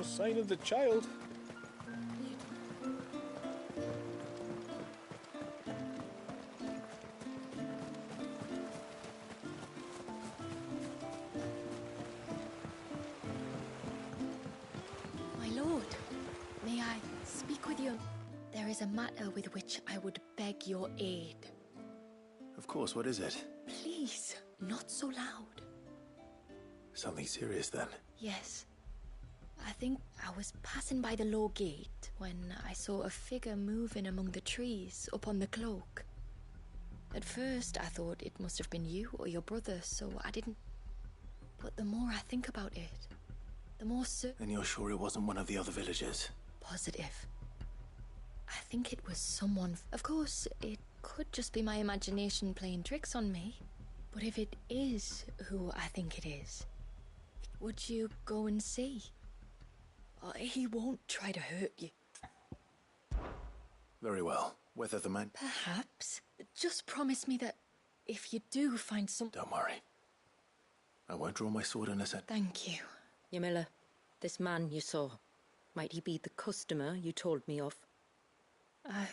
sign of the child. My lord, may I speak with you? There is a matter with which I would beg your aid. Of course, what is it? Please, not so loud. Something serious, then? Yes. I think I was passing by the low gate when I saw a figure moving among the trees up on the cloak. At first, I thought it must have been you or your brother, so I didn't. But the more I think about it, the more And you're sure it wasn't one of the other villagers? Positive. I think it was someone. Of course, it could just be my imagination playing tricks on me. But if it is who I think it is, would you go and see? He won't try to hurt you. Very well. Whether the man... Perhaps. Just promise me that if you do find some... Don't worry. I won't draw my sword unless I... Thank you. Ymilla, this man you saw, might he be the customer you told me of? I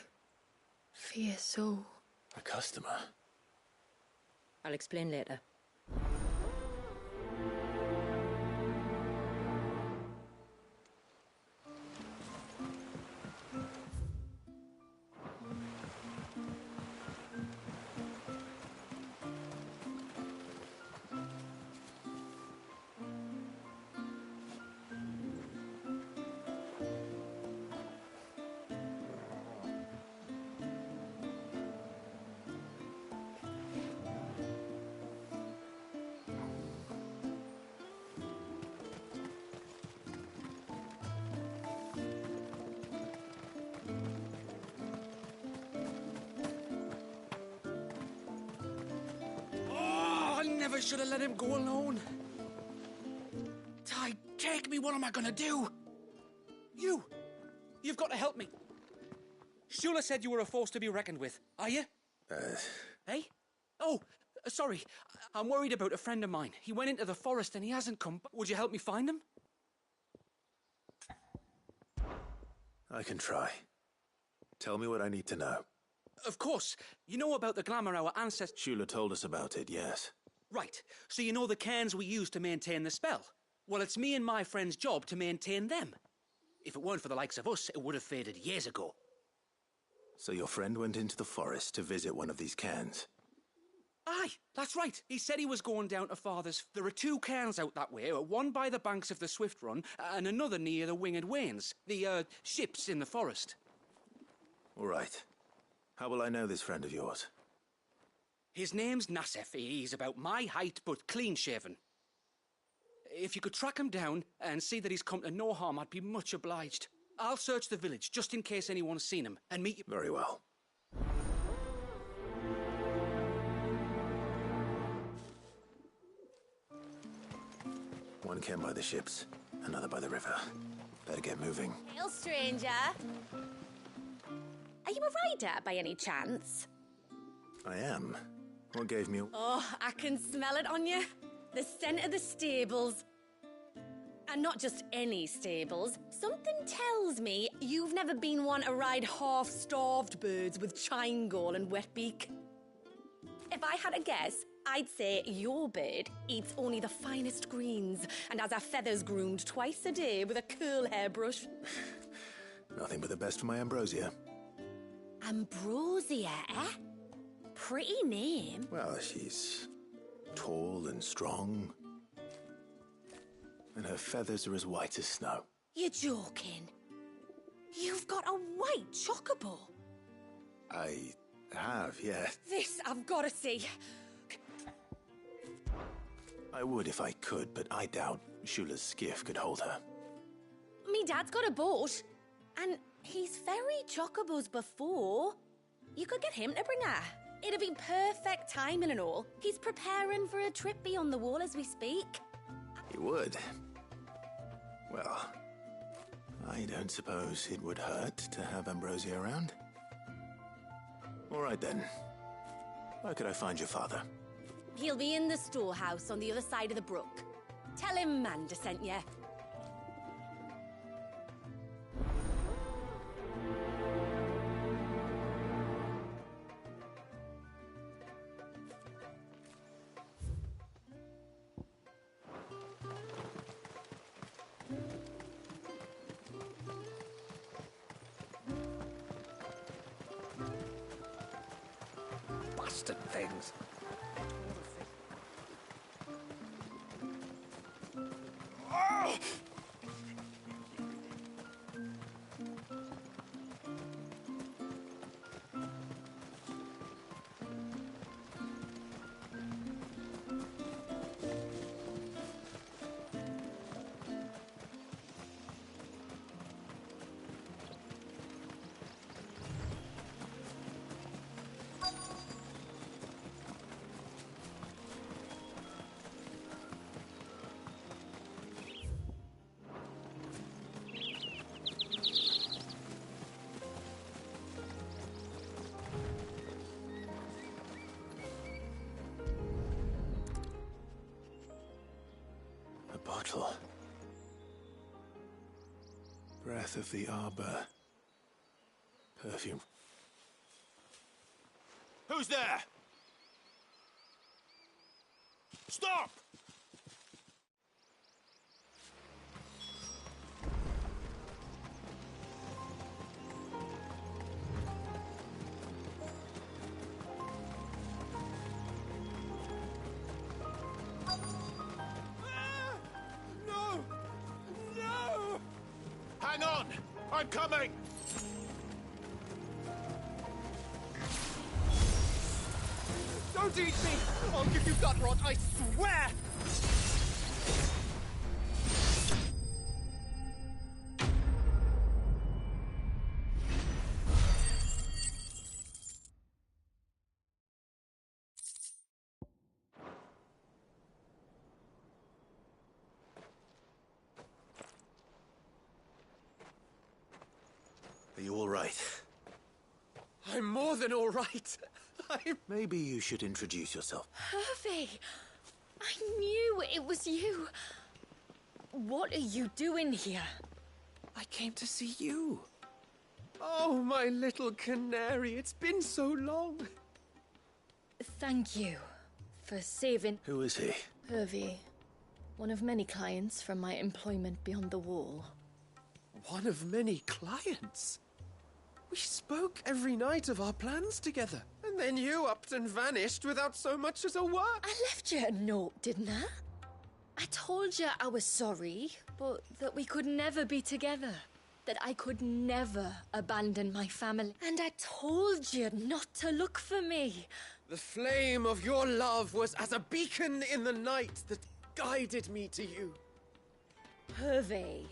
fear so. A customer? I'll explain later. I should have let him go alone. Ty, take me. What am I gonna do? You've got to help me. Shula said you were a force to be reckoned with. Are you? Hey? Oh, sorry. I'm worried about a friend of mine. He went into the forest and he hasn't come. Would you help me find him? I can try. Tell me what I need to know. Of course. You know about the glamour our ancestors... Shula told us about it, yes. Right. So you know the cairns we use to maintain the spell? Well, it's me and my friend's job to maintain them. If it weren't for the likes of us, it would have faded years ago. So your friend went into the forest to visit one of these cairns? Aye, that's right. He said he was going down to Father's. There are 2 cairns out that way, one by the banks of the Swift Run, and another near the Winged Wains, the, ships in the forest. All right. How will I know this friend of yours? His name's Nassef. He's about my height, but clean-shaven. If you could track him down and see that he's come to no harm, I'd be much obliged. I'll search the village, just in case anyone's seen him, and meet you... Very well. One cairn by the ships, another by the river. Better get moving. Hail, stranger. Are you a rider, by any chance? I am. What gave me... Oh, I can smell it on you. The scent of the stables. And not just any stables. Something tells me you've never been one to ride half-starved birds with chine-gall and wet beak. If I had a guess, I'd say your bird eats only the finest greens and has her feathers groomed twice a day with a curl hairbrush. Nothing but the best for my Ambrosia. Ambrosia, eh? Pretty name. Well, she's tall and strong. And her feathers are as white as snow. You're joking. You've got a white chocobo. I have, yes. This I've got to see. I would if I could, but I doubt Shula's skiff could hold her. Me dad's got a boat. And he's ferried chocobos before. You could get him to bring her. It'd be perfect timing and all. He's preparing for a trip beyond the wall as we speak. He would. Well, I don't suppose it would hurt to have Ambrosia around. All right then. Where could I find your father? He'll be in the storehouse on the other side of the brook. Tell him Manda sent you. bastard things. Oh! Bottle. Breath of the arbor. Perfume. Who's there? Stop! Hang on! I'm coming! Don't eat me! I'll give you gut rot, I swear! Are you all right? I'm more than all right. Maybe you should introduce yourself. Hervey! I knew it was you. What are you doing here? I came to see you. Oh, my little canary, it's been so long. Thank you for saving Who is he? Hervey. One of many clients from my employment beyond the wall. One of many clients? We spoke every night of our plans together, and then you upped and vanished without so much as a word. I left you a note, didn't I? I told you I was sorry, but that we could never be together. That I could never abandon my family. And I told you not to look for me. The flame of your love was as a beacon in the night that guided me to you. Hervey.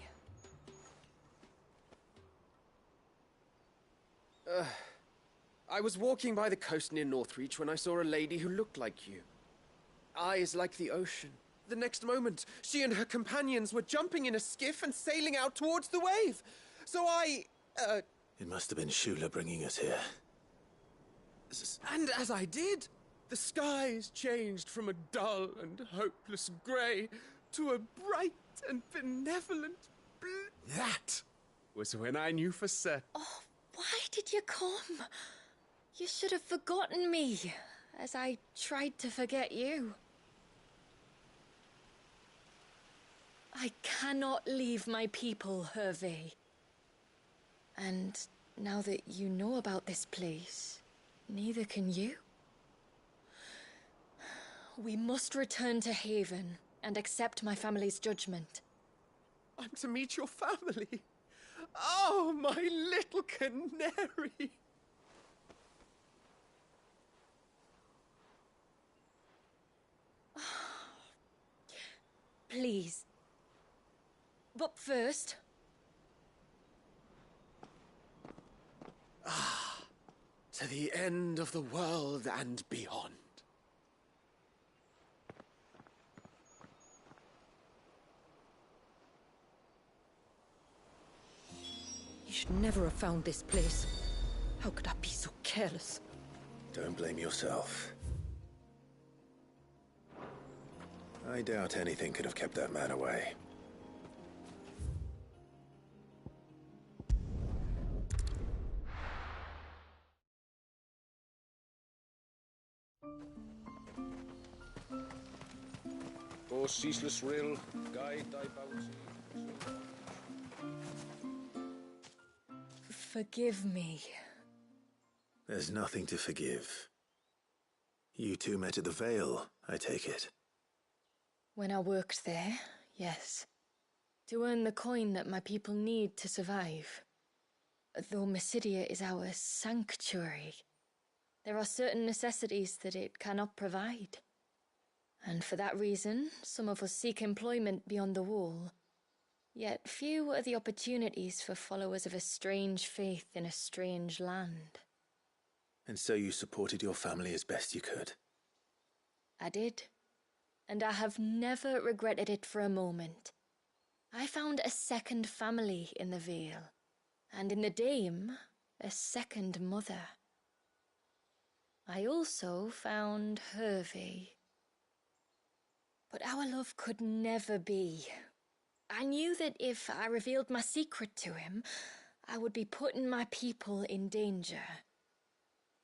I was walking by the coast near Northreach when I saw a lady who looked like you. Eyes like the ocean. The next moment, she and her companions were jumping in a skiff and sailing out towards the wave. So It must have been Shula bringing us here. And as I did, the skies changed from a dull and hopeless grey to a bright and benevolent blue. That was when I knew for certain. Oh, why did you come? You should have forgotten me, as I tried to forget you. I cannot leave my people, Hervey. And now that you know about this place, neither can you. We must return to Haven and accept my family's judgment. I'm to meet your family. Oh, my little canary. Please. But first... To the end of the world and beyond. You should never have found this place. How could I be so careless? Don't blame yourself. I doubt anything could have kept that man away. O ceaseless rill, guide thy bounty. Forgive me. There's nothing to forgive. You two met at the Vale, I take it. When I worked there, yes. To earn the coin that my people need to survive. Though Mysidia is our sanctuary, there are certain necessities that it cannot provide. And for that reason, some of us seek employment beyond the wall. Yet few are the opportunities for followers of a strange faith in a strange land. And so you supported your family as best you could? I did. And I have never regretted it for a moment. I found a second family in the Vale, and in the Dame, a second mother. I also found Hervey. But our love could never be. I knew that if I revealed my secret to him, I would be putting my people in danger.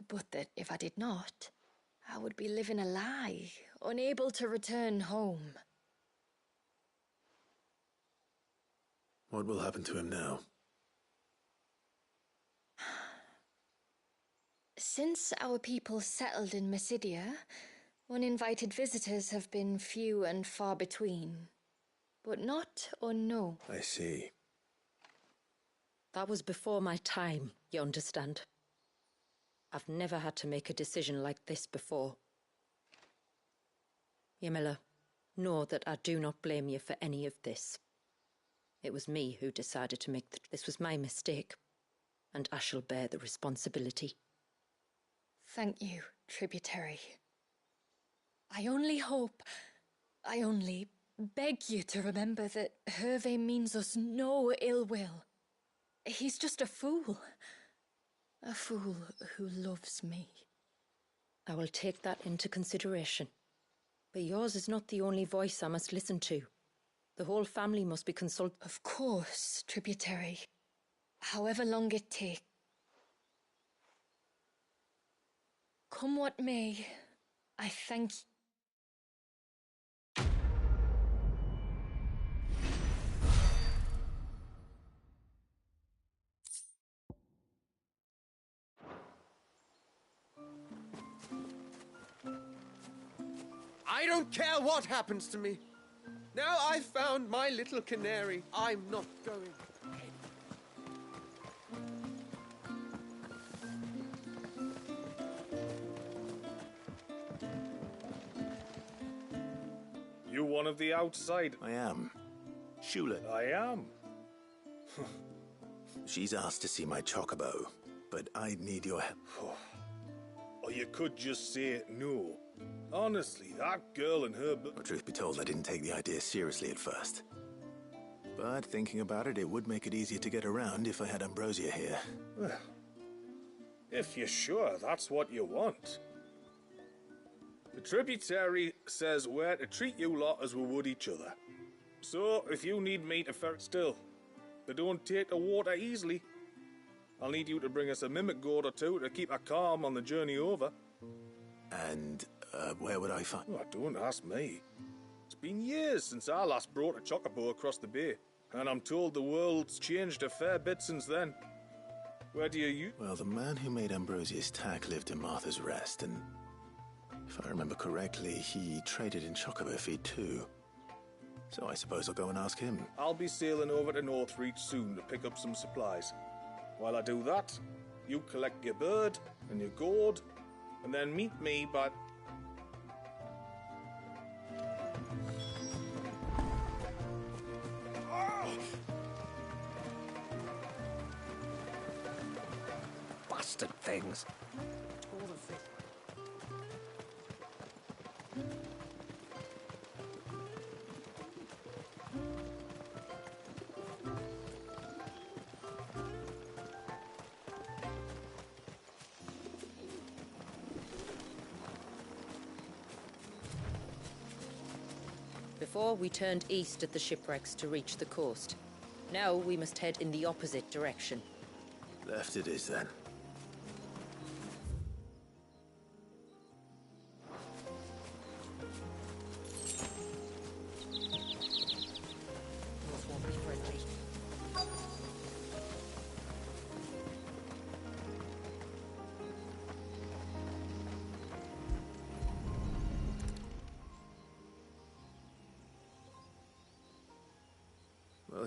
But that if I did not, I would be living a lie, unable to return home. What will happen to him now? Since our people settled in Mysidia, uninvited visitors have been few and far between, but not unknown. I see. That was before my time, you understand? I've never had to make a decision like this before. Ymila, know that I do not blame you for any of this. It was me who decided to make this was my mistake, and I shall bear the responsibility. Thank you, tributary. I only beg you to remember that Hervé means us no ill will. He's just a fool. A fool who loves me. I will take that into consideration. But yours is not the only voice I must listen to. The whole family must be consulted. Of course, tributary. However long it takes. Come what may, I thank you. I don't care what happens to me. Now I've found my little canary, I'm not going. You one of the outside? I am. Shulet. I am. She's asked to see my chocobo, but I'd need your help. Or you could just say no. Honestly, that girl and her... Well, truth be told, I didn't take the idea seriously at first. But thinking about it, it would make it easier to get around if I had Ambrosia here. Well, if you're sure that's what you want. The tributary says we're to treat you lot as we would each other. So, if you need me to ferret still, they don't take the water easily. I'll need you to bring us a mimic gourd or two to keep her calm on the journey over. And, where would I find... Oh, don't ask me. It's been years since I last brought a chocobo across the bay, and I'm told the world's changed a fair bit since then. Where do you... Well, the man who made Ambrosia's tack lived in Martha's Rest, and if I remember correctly, he traded in chocobo feed too. So I suppose I'll go and ask him. I'll be sailing over to Northreach soon to pick up some supplies. While I do that, you collect your bird and your gourd, and then meet me by... Bastard things. Before, we turned east at the shipwrecks to reach the coast. Now we must head in the opposite direction. Left it is, then.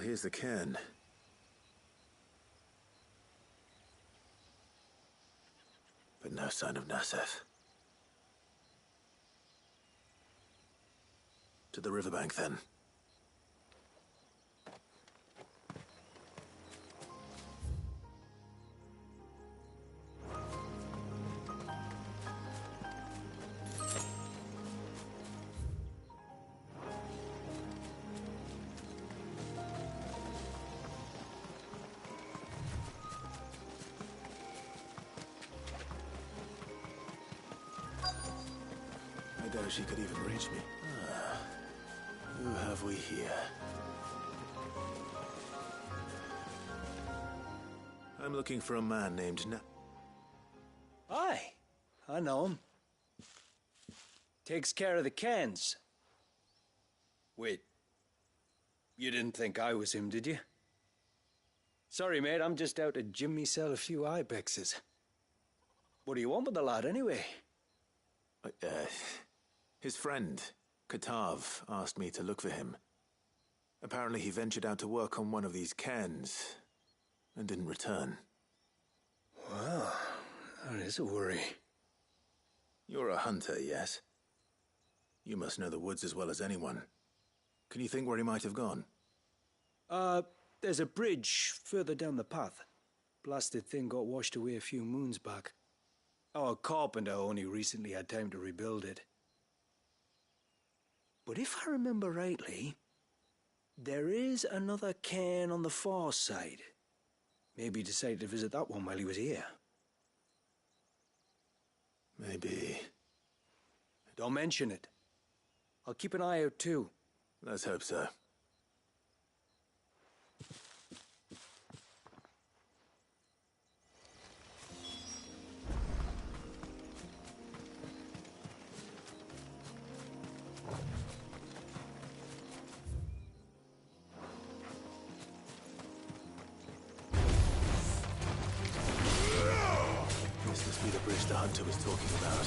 here's the cairn. But no sign of Nasef. To the riverbank, then. I doubt she could even reach me. Who have we here? I'm looking for a man named Aye, I know him. Takes care of the cans. Wait, you didn't think I was him, did you? Sorry, mate, I'm just out to gym myself a few ibexes. What do you want with the lad, anyway? His friend, Katav, asked me to look for him. Apparently he ventured out to work on one of these cairns and didn't return. Well, that is a worry. You're a hunter, yes? You must know the woods as well as anyone. Can you think where he might have gone? There's a bridge further down the path. Blasted thing got washed away a few moons back. Our carpenter only recently had time to rebuild it. But if I remember rightly, there is another cairn on the far side. Maybe he decided to visit that one while he was here. Maybe. Don't mention it. I'll keep an eye out too. Let's hope so. This must be the bridge the hunter was talking about.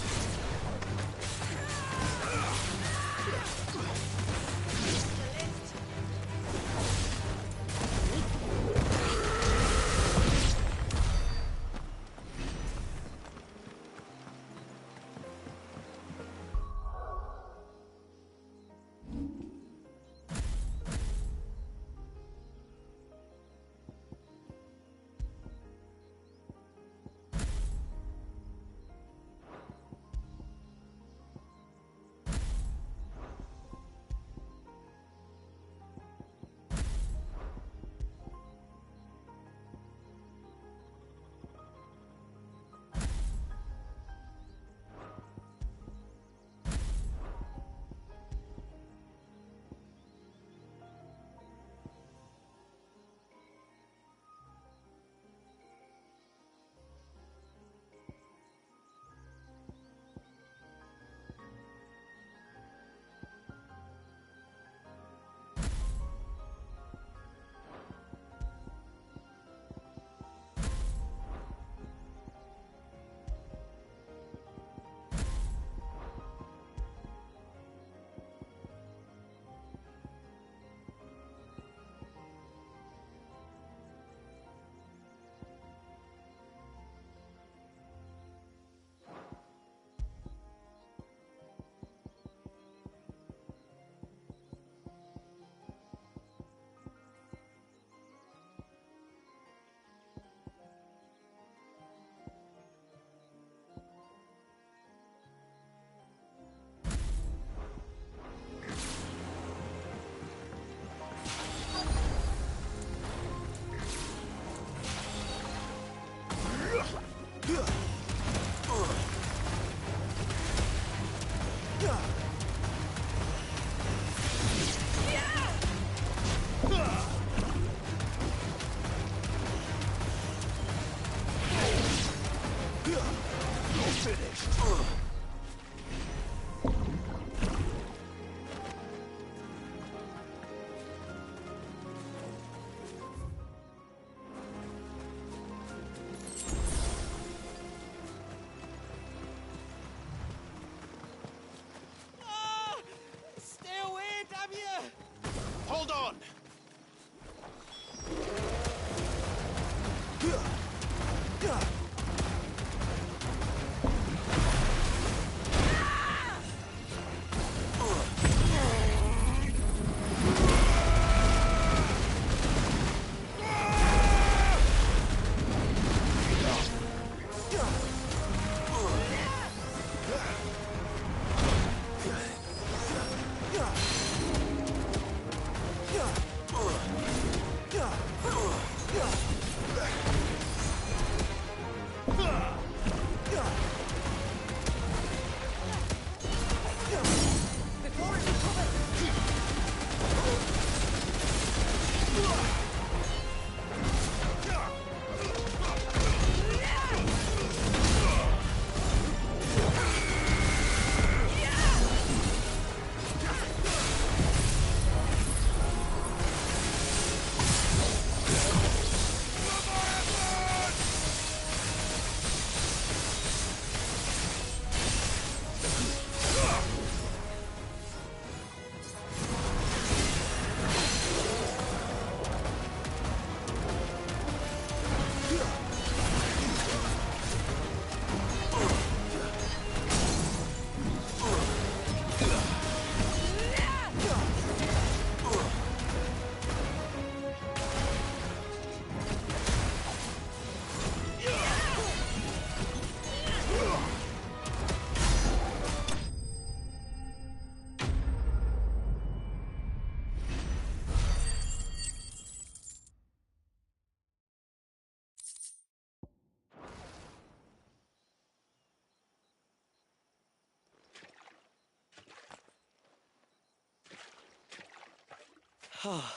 Oh,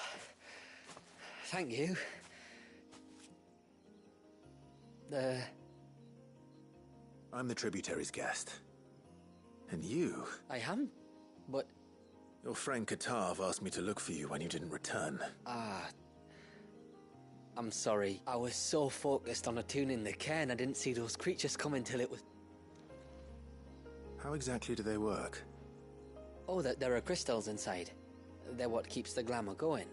thank you. I'm the tributary's guest. And you? I am? But... Your friend Katav asked me to look for you when you didn't return. I'm sorry. I was so focused on attuning the cairn, I didn't see those creatures coming till it was... How exactly do they work? Oh, there are crystals inside. They're what keeps the glamour going.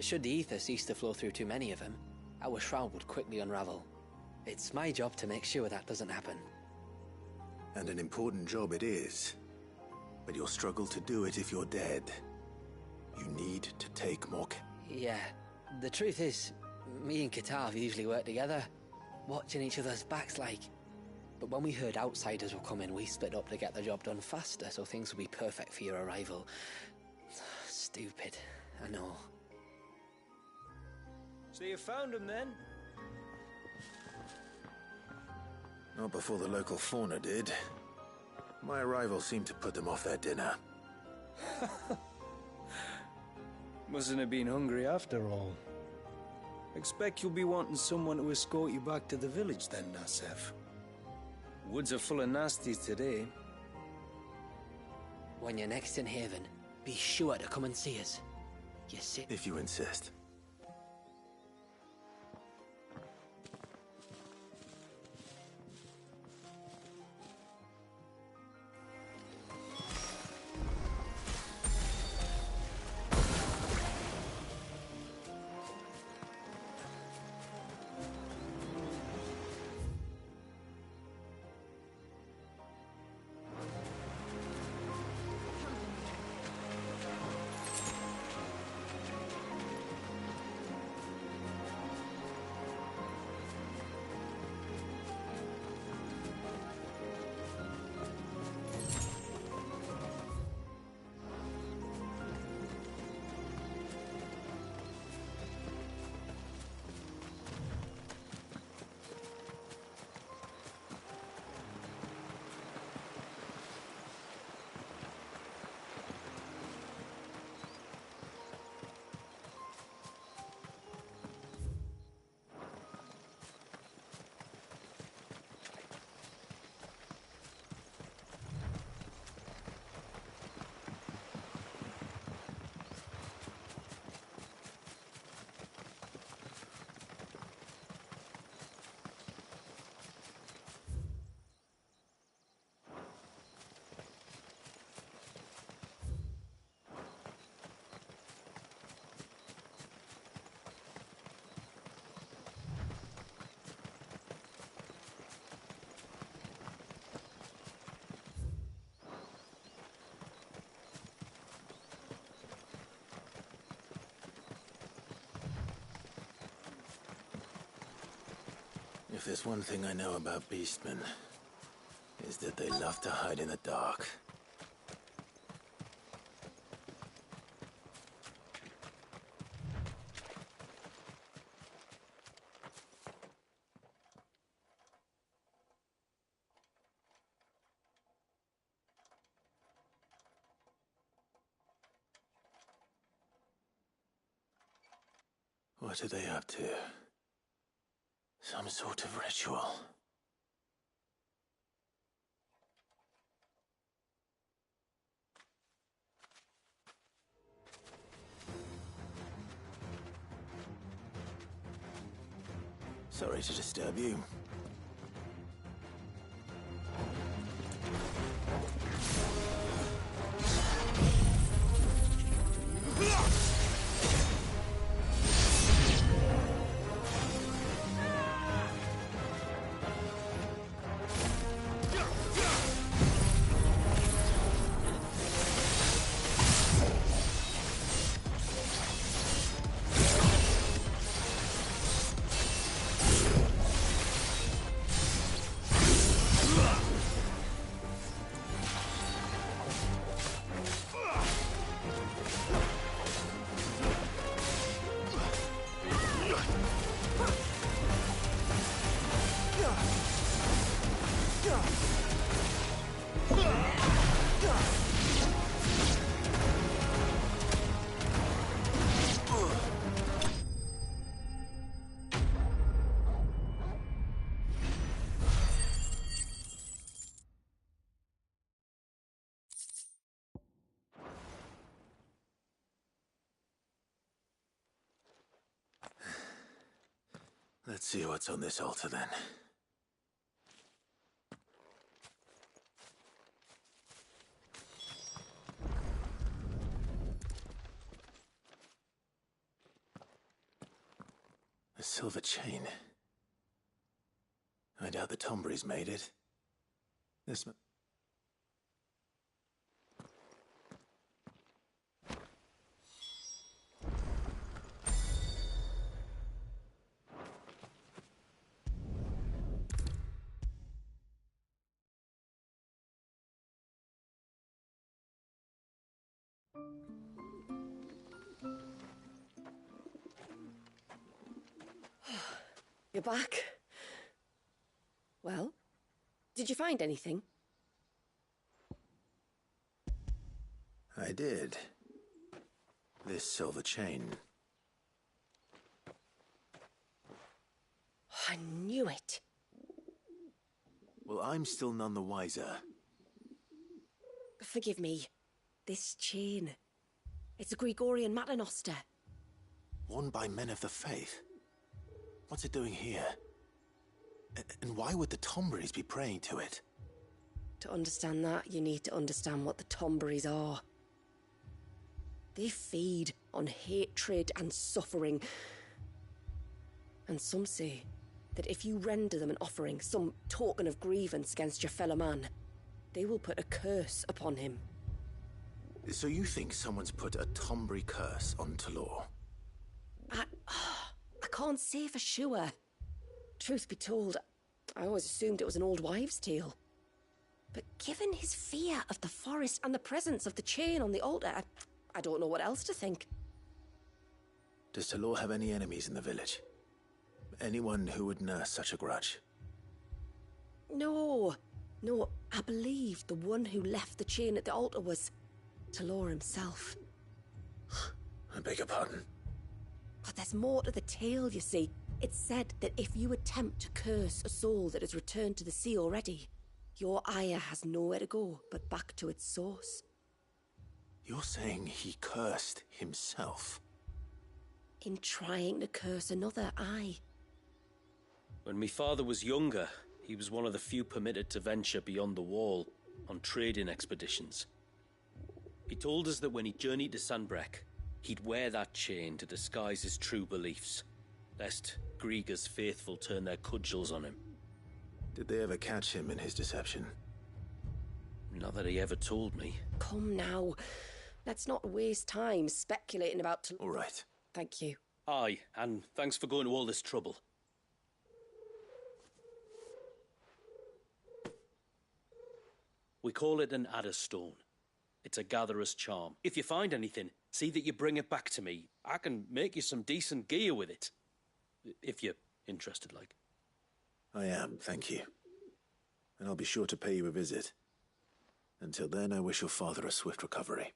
Should the ether cease to flow through too many of them, our shroud would quickly unravel. It's my job to make sure that doesn't happen. And an important job it is. But you'll struggle to do it if you're dead. You need to take more Yeah, the truth is, me and Katav usually work together, watching each other's backs like. But when we heard outsiders were coming, we split up to get the job done faster, so things would be perfect for your arrival. Stupid, I know. So you found him then? Not before the local fauna did. My arrival seemed to put them off their dinner. Mustn't have been hungry after all. Expect you'll be wanting someone to escort you back to the village then, Nasef. Woods are full of nasties today. When you're next in Haven, be sure to come and see us. You see? If you insist. If there's one thing I know about beastmen, is that they love to hide in the dark. What are they up to? Some sort of ritual. Sorry to disturb you. Let's see what's on this altar then. A silver chain. I doubt the Tomburys made it. This... You're back. Well, did you find anything? I did. This silver chain. I knew it. Well, I'm still none the wiser. Forgive me. This chain. It's a Gregorian Maternoster. Worn by men of the faith. What's it doing here? And why would the Tomburys be praying to it? To understand that, you need to understand what the Tomburys are. They feed on hatred and suffering. And some say that if you render them an offering, some token of grievance against your fellow man, they will put a curse upon him. So you think someone's put a Tombury curse on Talor? I can't say for sure. Truth be told, I always assumed it was an old wives' tale. But given his fear of the forest and the presence of the chain on the altar, I don't know what else to think. Does Talor have any enemies in the village? Anyone who would nurse such a grudge? No, I believe the one who left the chain at the altar was Talor himself. I beg your pardon? But there's more to the tale, you see. It's said that if you attempt to curse a soul that has returned to the sea already, your ire has nowhere to go but back to its source. You're saying he cursed himself? In trying to curse another, aye. When my father was younger, he was one of the few permitted to venture beyond the wall on trading expeditions. He told us that when he journeyed to Sanbreque, he'd wear that chain to disguise his true beliefs, lest Griega's faithful turn their cudgels on him. Did they ever catch him in his deception? Not that he ever told me. Come now. Let's not waste time speculating about... All right. Thank you. Aye, and thanks for going to all this trouble. We call it an adder stone. It's a gatherer's charm. If you find anything, see that you bring it back to me. I can make you some decent gear with it. If you're interested, like. I am, thank you. And I'll be sure to pay you a visit. Until then, I wish your father a swift recovery.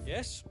Yes?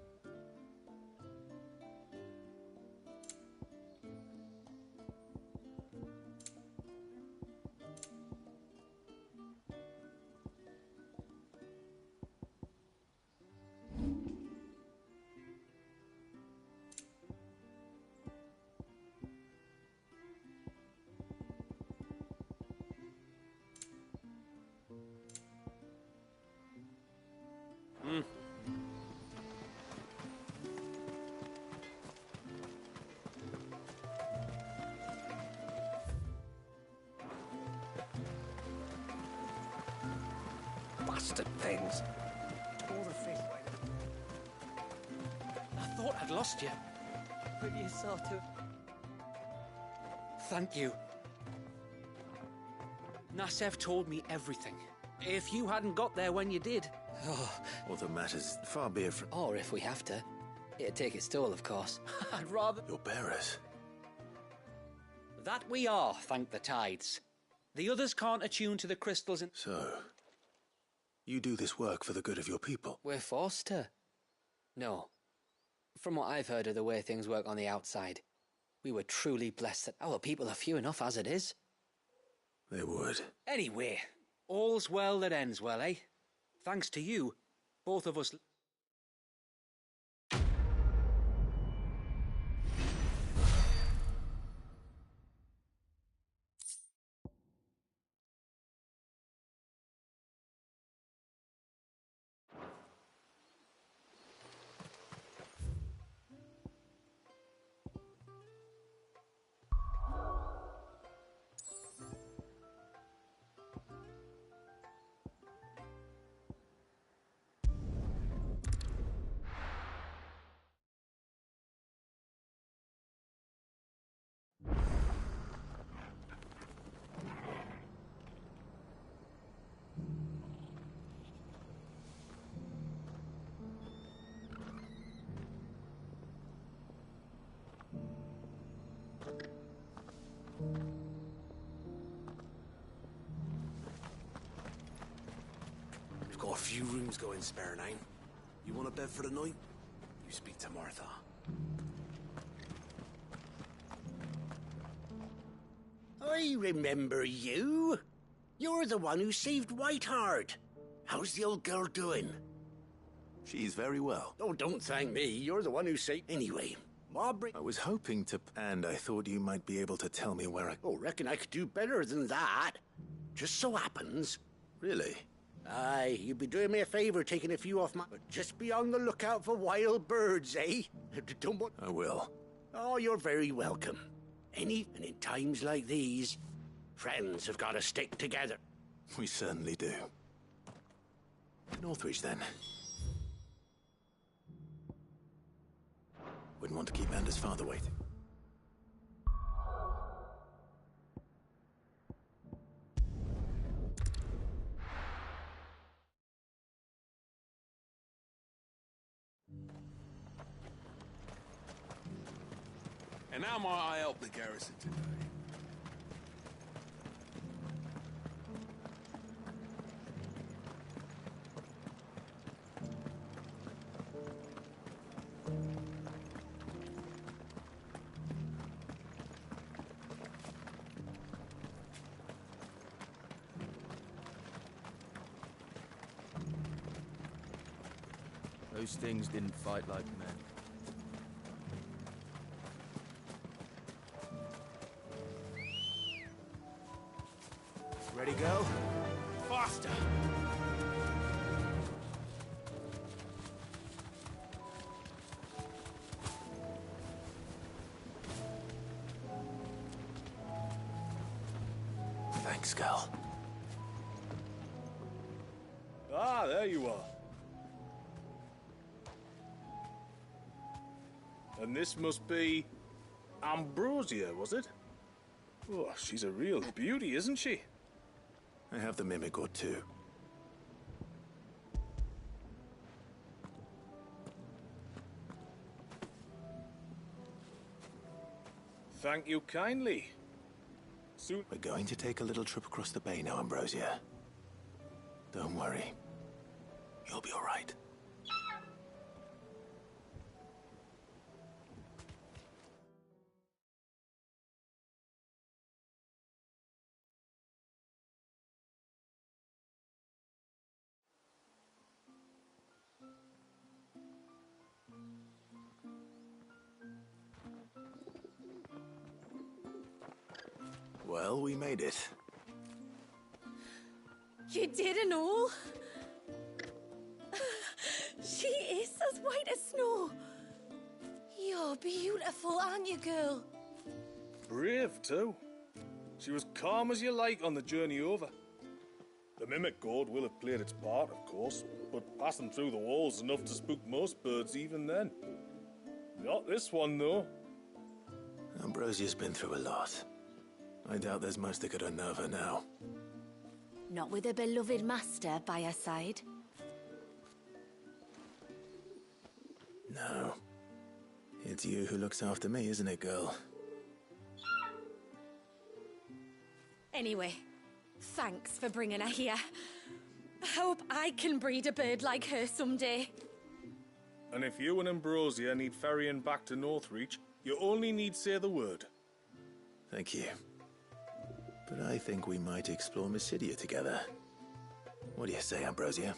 bastard things. Tore the fish right I thought I'd lost you. but you sort of... Thank you. Nassef told me everything. If you hadn't got there when you did... All that matters, far be it from... Or if we have to. It'd take its toll, of course. I'd rather... Your bearers. That we are, thank the tides. The others can't attune to the crystals and... So, you do this work for the good of your people? We're forced to. No. From what I've heard of the way things work on the outside, we were truly blessed that our people are few enough as it is. They would. Anyway, all's well that ends well, eh? Thanks to you, both of us... We've got a few rooms going spare, Nine. You want a bed for the night? You speak to Martha. I remember you. You're the one who saved Whiteheart. How's the old girl doing? She's very well. Oh, don't thank me. You're the one who saved... Anyway, Marbury... I was hoping to... And I thought you might be able to tell me where I... Oh, reckon I could do better than that. Just so happens... Really? Aye, you'd be doing me a favour taking a few off my... But just be on the lookout for wild birds, eh? Don't want... I will. Oh, you're very welcome. And in times like these, friends have got to stick together. We certainly do. Northwich, then. Wouldn't want to keep Anders' father waiting. And how might I help the garrison today? Those things didn't fight like men. Ready, go? Faster! Thanks, Gal. Ah, there you are. And this must be Ambrosia, was it? Oh, she's a real beauty, isn't she? I have the mimic or two. Thank you kindly. Soon... We're going to take a little trip across the bay now, Ambrosia. Don't worry. You'll be all right. Well, we made it. You didn't all? She is as white as snow. You're beautiful, aren't you, girl? Brave, too. She was calm as you like on the journey over. The mimic gourd will have played its part, of course, but passing through the walls enough to spook most birds even then. Not this one, though. Ambrosia's been through a lot. I doubt there's much that could unnerve her now. Not with a beloved master by her side. No. It's you who looks after me, isn't it, girl? Anyway, thanks for bringing her here. I hope I can breed a bird like her someday. And if you and Ambrosia need ferrying back to Northreach, you only need say the word. Thank you. But I think we might explore Mysidia together. What do you say, Ambrosia?